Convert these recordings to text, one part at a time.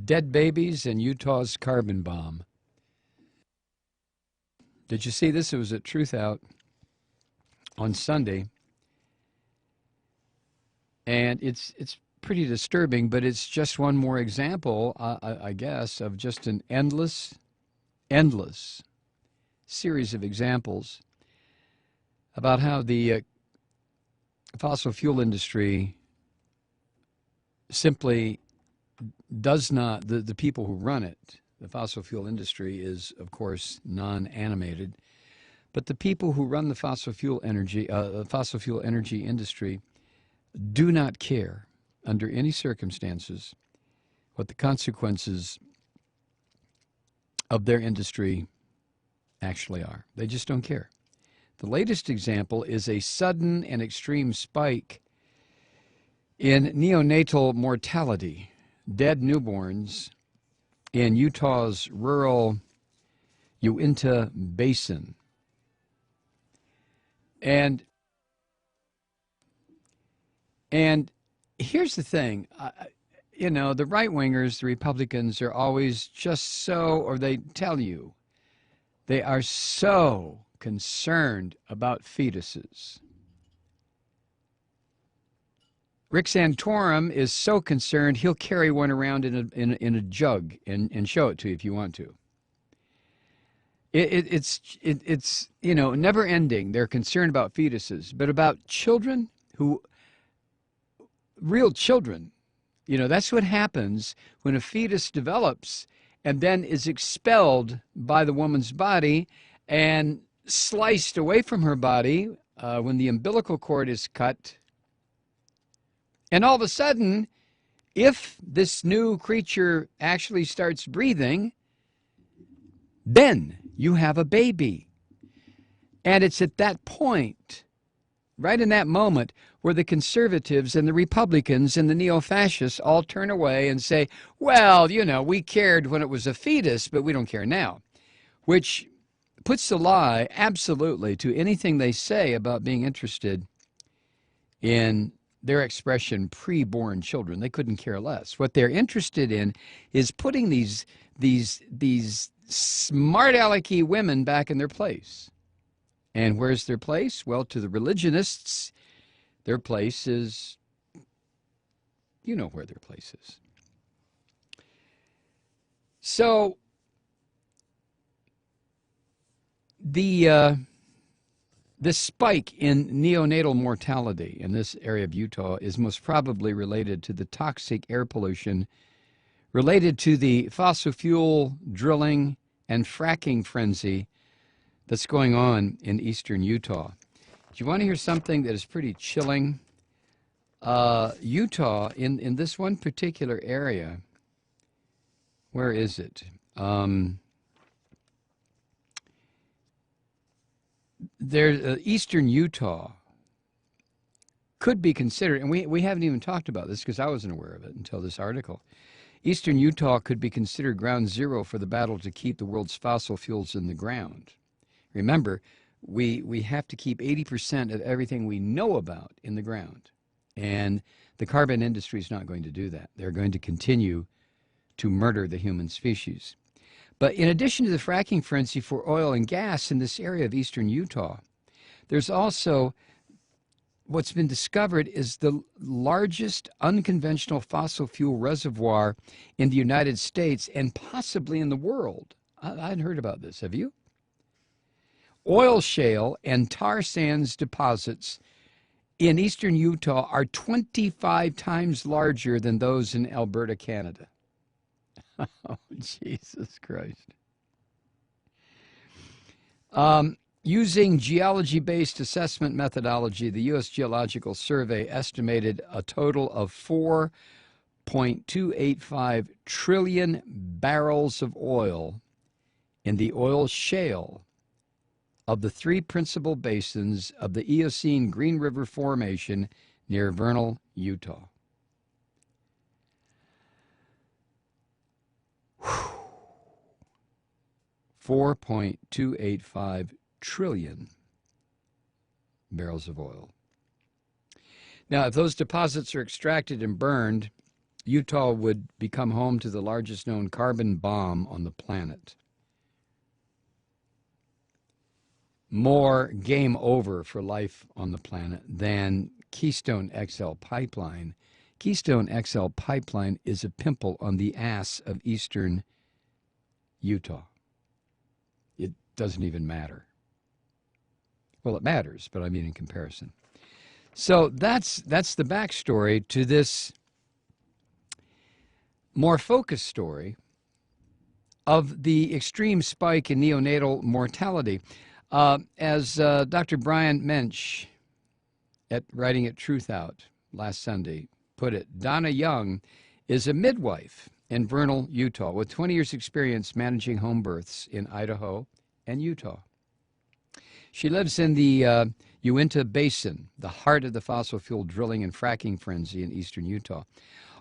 Dead babies and Utah's carbon bomb. Did you see this? It was at Truth Out on Sunday. And it's pretty disturbing, but it's just one more example, I guess, of just an endless series of examples about how the fossil fuel industry simply does not, the people who run it, the fossil fuel industry is, of course, non-animated, but the people who run the fossil fuel energy industry do not care under any circumstances what the consequences of their industry actually are. They just don't care. The latest example is a sudden and extreme spike in neonatal mortality, dead newborns in Utah's rural Uinta Basin. And here's the thing, the right-wingers, the Republicans, are always just so, or they tell you, they are so concerned about fetuses. Rick Santorum is so concerned he'll carry one around in a jug and show it to you if you want to. It's never ending. They're concerned about fetuses, but about children real children, that's what happens when a fetus develops and then is expelled by the woman's body and sliced away from her body when the umbilical cord is cut. And all of a sudden, if this new creature actually starts breathing, then you have a baby. And it's at that point, right in that moment, where the conservatives and the Republicans and the neo-fascists all turn away and say, well, we cared when it was a fetus, but we don't care now, which puts the lie absolutely to anything they say about being interested in their expression preborn children. They couldn't care less. What they're interested in is putting these smart alecky women back in their place. And where's their place? Well, to the religionists, their place is, where their place is. So the spike in neonatal mortality in this area of Utah is most probably related to the toxic air pollution related to the fossil fuel drilling and fracking frenzy that's going on in eastern Utah. Do you want to hear something that is pretty chilling? Utah, in this one particular area, where is it? Eastern Utah could be considered, and we haven't even talked about this because I wasn't aware of it until this article. Eastern Utah could be considered ground zero for the battle to keep the world's fossil fuels in the ground. Remember, we have to keep 80% of everything we know about in the ground. And the carbon industry is not going to do that. They're going to continue to murder the human species. But in addition to the fracking frenzy for oil and gas in this area of eastern Utah, there's also what's been discovered is the largest unconventional fossil fuel reservoir in the United States and possibly in the world. I hadn't heard about this. Have you? Oil shale and tar sands deposits in eastern Utah are 25 times larger than those in Alberta, Canada. Oh, Jesus Christ. Using geology-based assessment methodology, the U.S. Geological Survey estimated a total of 4.285 trillion barrels of oil in the oil shale of the three principal basins of the Eocene Green River Formation near Vernal, Utah. 4.285 trillion barrels of oil. Now, if those deposits are extracted and burned, Utah would become home to the largest known carbon bomb on the planet. More game over for life on the planet than Keystone XL pipeline. Keystone XL pipeline is a pimple on the ass of eastern Utah. It doesn't even matter. Well, it matters, but I mean in comparison. So that's the backstory to this more focused story of the extreme spike in neonatal mortality. As Dr. Brian Mensch, writing at Truth Out last Sunday, put it, Donna Young is a midwife in Vernal, Utah, with 20 years' experience managing home births in Idaho and Utah. She lives in the Uinta Basin, the heart of the fossil fuel drilling and fracking frenzy in eastern Utah.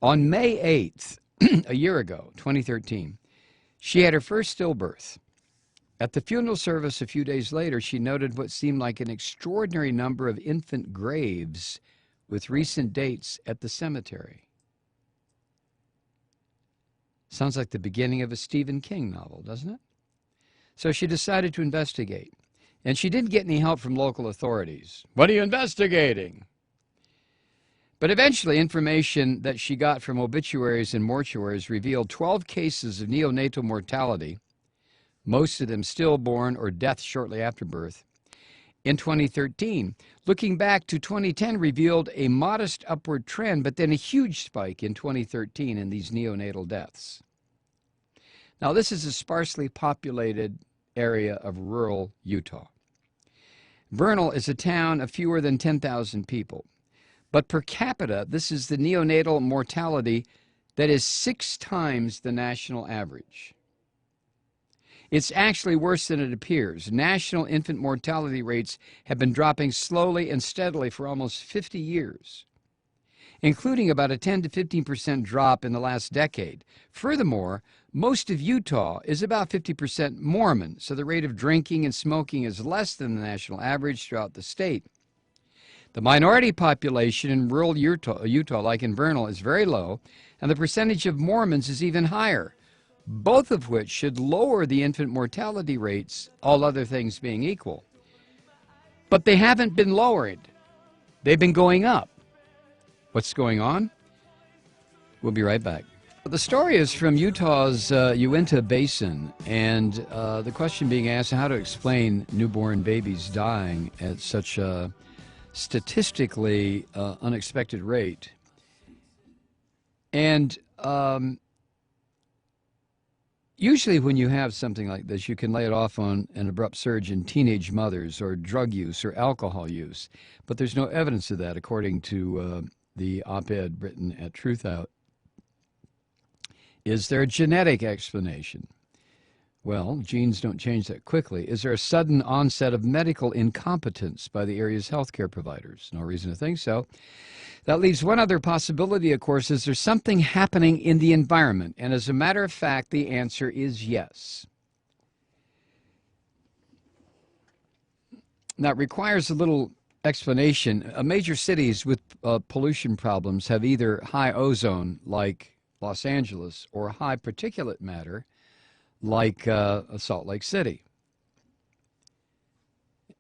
On May 8th, a year ago, 2013, she had her first stillbirth. At the funeral service a few days later, she noted what seemed like an extraordinary number of infant graves with recent dates at the cemetery. Sounds like the beginning of a Stephen King novel, doesn't it? So she decided to investigate. And she didn't get any help from local authorities. What are you investigating? But eventually, information that she got from obituaries and mortuaries revealed 12 cases of neonatal mortality, most of them stillborn or death shortly after birth, in 2013. Looking back to 2010 revealed a modest upward trend, but then a huge spike in 2013 in these neonatal deaths. Now, this is a sparsely populated area of rural Utah. Vernal is a town of fewer than 10,000 people. But per capita, this is the neonatal mortality that is 6 times the national average. It's actually worse than it appears. National infant mortality rates have been dropping slowly and steadily for almost 50 years, including about a 10 to 15% drop in the last decade. Furthermore, most of Utah is about 50% Mormon, so the rate of drinking and smoking is less than the national average throughout the state. The minority population in rural Utah, like in Vernal, is very low, and the percentage of Mormons is even higher, both of which should lower the infant mortality rates, all other things being equal. But they haven't been lowered. They've been going up. What's going on? We'll be right back. The story is from Utah's Uinta Basin, and the question being asked, how to explain newborn babies dying at such a statistically unexpected rate. And usually when you have something like this, you can lay it off on an abrupt surge in teenage mothers or drug use or alcohol use. But there's no evidence of that, according to the op-ed written at Truth Out. Is there a genetic explanation? Well, genes don't change that quickly. Is there a sudden onset of medical incompetence by the area's healthcare providers? No reason to think so. That leaves one other possibility, of course. Is there something happening in the environment? And as a matter of fact, the answer is yes. Now, it requires a little explanation. Major cities with pollution problems have either high ozone, like Los Angeles, or high particulate matter, like Salt Lake City.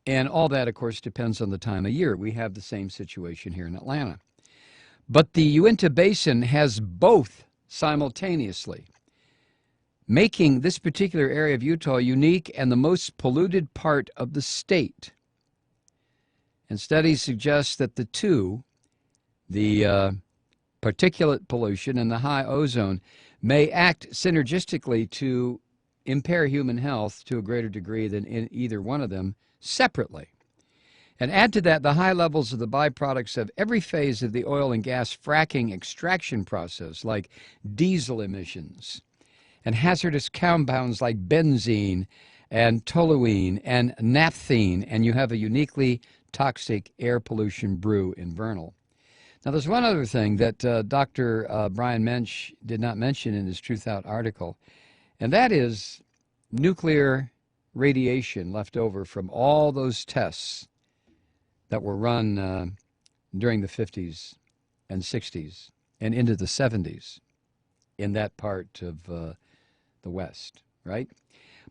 And all that, of course, depends on the time of year. We have the same situation here in Atlanta. But the Uinta Basin has both simultaneously, making this particular area of Utah unique and the most polluted part of the state. And studies suggest that the two, the particulate pollution and the high ozone, may act synergistically to impair human health to a greater degree than in either one of them separately. And add to that the high levels of the byproducts of every phase of the oil and gas fracking extraction process, like diesel emissions, and hazardous compounds like benzene and toluene and naphthene, and you have a uniquely toxic air pollution brew in Vernal. Now, there's one other thing that Dr. Brian Mensch did not mention in his Truth Out article, and that is nuclear radiation left over from all those tests that were run during the 50s and 60s and into the 70s in that part of the West, right?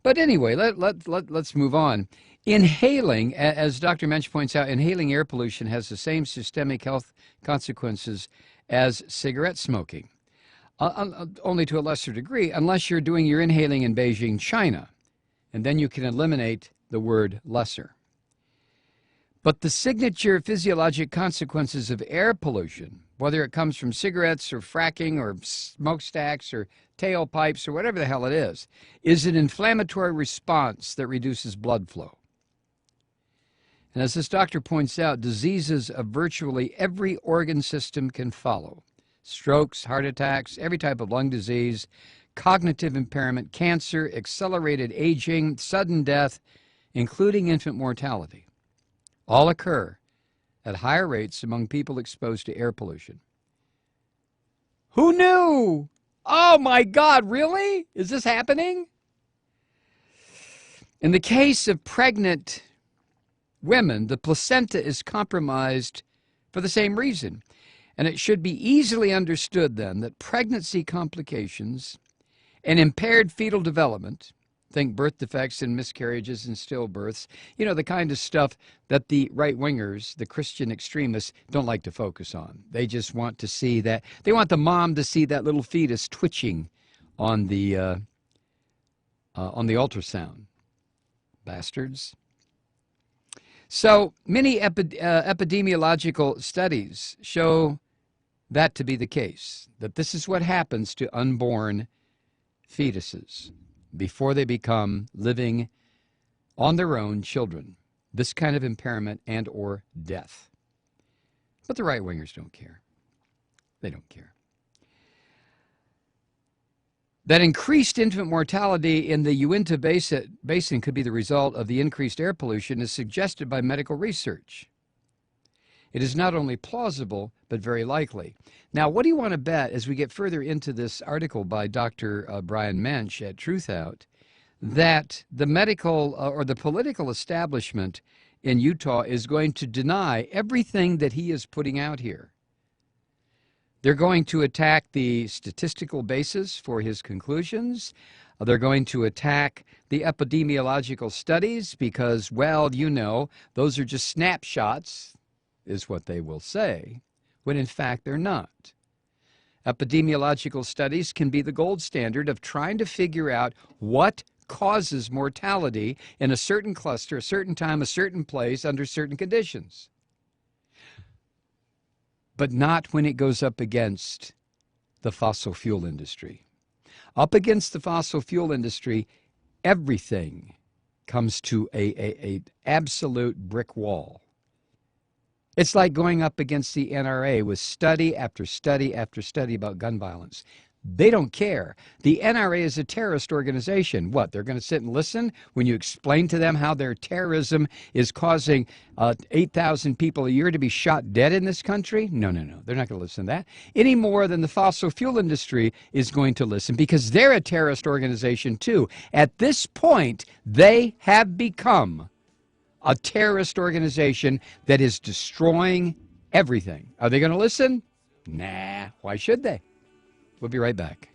But anyway, let's move on. Inhaling, as Dr. Mensch points out, inhaling air pollution has the same systemic health consequences as cigarette smoking, only to a lesser degree, unless you're doing your inhaling in Beijing, China, and then you can eliminate the word lesser. But the signature physiologic consequences of air pollution, whether it comes from cigarettes or fracking or smokestacks or tailpipes or whatever the hell it is an inflammatory response that reduces blood flow. And as this doctor points out, diseases of virtually every organ system can follow. Strokes, heart attacks, every type of lung disease, cognitive impairment, cancer, accelerated aging, sudden death, including infant mortality, all occur at higher rates among people exposed to air pollution. Who knew? Oh my God, really? Is this happening? In the case of pregnant women, the placenta is compromised for the same reason. And it should be easily understood then that pregnancy complications and impaired fetal development, think birth defects and miscarriages and stillbirths, you know, the kind of stuff that the right-wingers, the Christian extremists, don't like to focus on. They just want to see that, they want the mom to see that little fetus twitching on the ultrasound. Bastards. So many epidemiological studies show that to be the case, that this is what happens to unborn fetuses before they become living on their own children, this kind of impairment and or death. But the right-wingers don't care. They don't care. That increased infant mortality in the Uinta Basin could be the result of the increased air pollution is suggested by medical research. It is not only plausible, but very likely. Now, what do you want to bet as we get further into this article by Dr. Brian Mensch at Truthout, that the medical or the political establishment in Utah is going to deny everything that he is putting out here? They're going to attack the statistical basis for his conclusions. They're going to attack the epidemiological studies because, well, you know, those are just snapshots, is what they will say, when in fact they're not. Epidemiological studies can be the gold standard of trying to figure out what causes mortality in a certain cluster, a certain time, a certain place, under certain conditions. But not when it goes up against the fossil fuel industry. Up against the fossil fuel industry, everything comes to an absolute brick wall. It's like going up against the NRA with study after study after study about gun violence. They don't care. The NRA is a terrorist organization. What, they're going to sit and listen when you explain to them how their terrorism is causing 8,000 people a year to be shot dead in this country? No, no, no. They're not going to listen to that any more than the fossil fuel industry is going to listen, because they're a terrorist organization too. At this point, they have become a terrorist organization that is destroying everything. Are they going to listen? Nah. Why should they? We'll be right back.